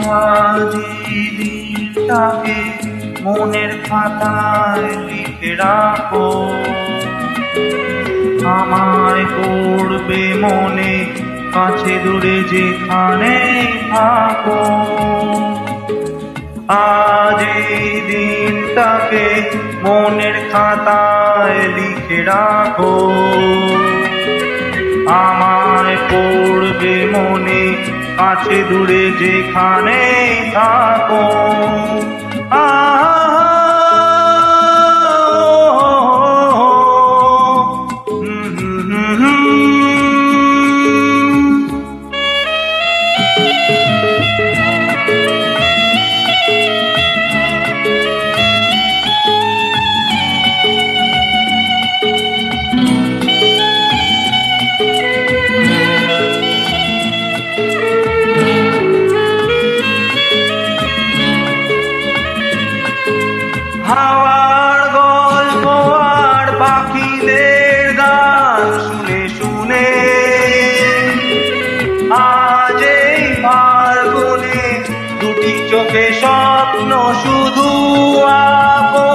আজ এই দিনটাকে মনের খাতায় লিখে রাখো, আমায় পড়বে মনে কাছে দূরে যেখানে থাকো। আজ এই দিনটাকে মনের খাতায় লিখে রাখো, আমায় পড়বে মনে কাছে দূরে যেখানে থাকো। হাওয়ার গল্প আর পাখিদের গান শুনে শুনে আজ এই ফাল্গুনে দুটি চোখে স্বপ্ন শুধু আঁকো।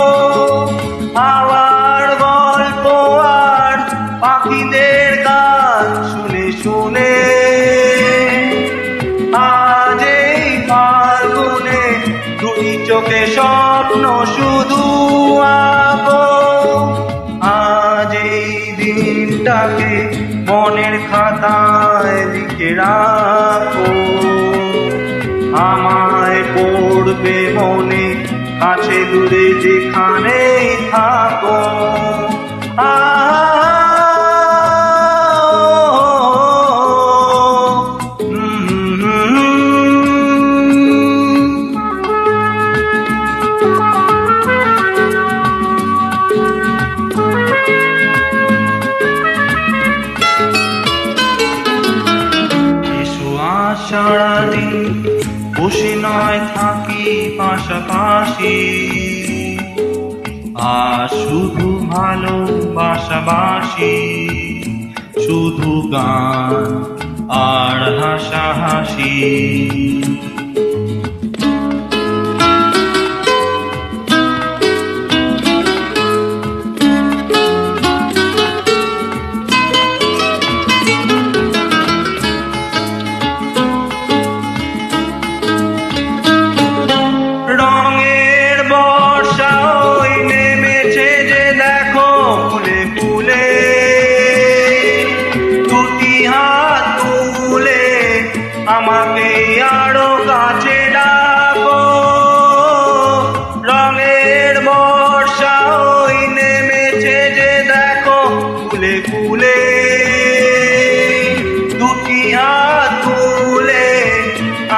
হাওয়ার গল্প আর পাখিদের গান শুনে শুনে আজ এই ফাল্গুনে দুটি চোখে স্বপ্ন শুধু আঁকো। আজ এই দিনটাকে মনের খাতায় লিখে রাখো, আমায় পড়বে মনে কাছে দূরে যেখানে থাকো। সারাদিন বসে নয় থাকি পাশাপাশি, আর শুধু ভালোবাসাবাসি, শুধু গান আর হাসাহাসি। আমাকে আরো কাছে ডাকো, রঙের বর্ষা ওই নেমেছে যে দেখো কুলে কুলে। দুটি হাত তুলে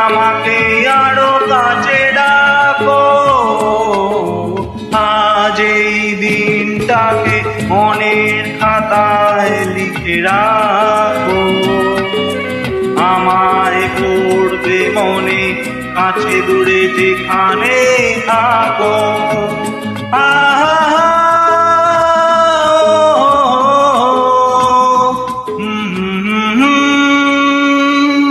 আমাকে আরো কাছে ডাকো। আজ এই দিনটাকে মনের খাতায় লিখে রাখো, আমায় পড়বে মনে কাছে দূরে যেখানে থাকো।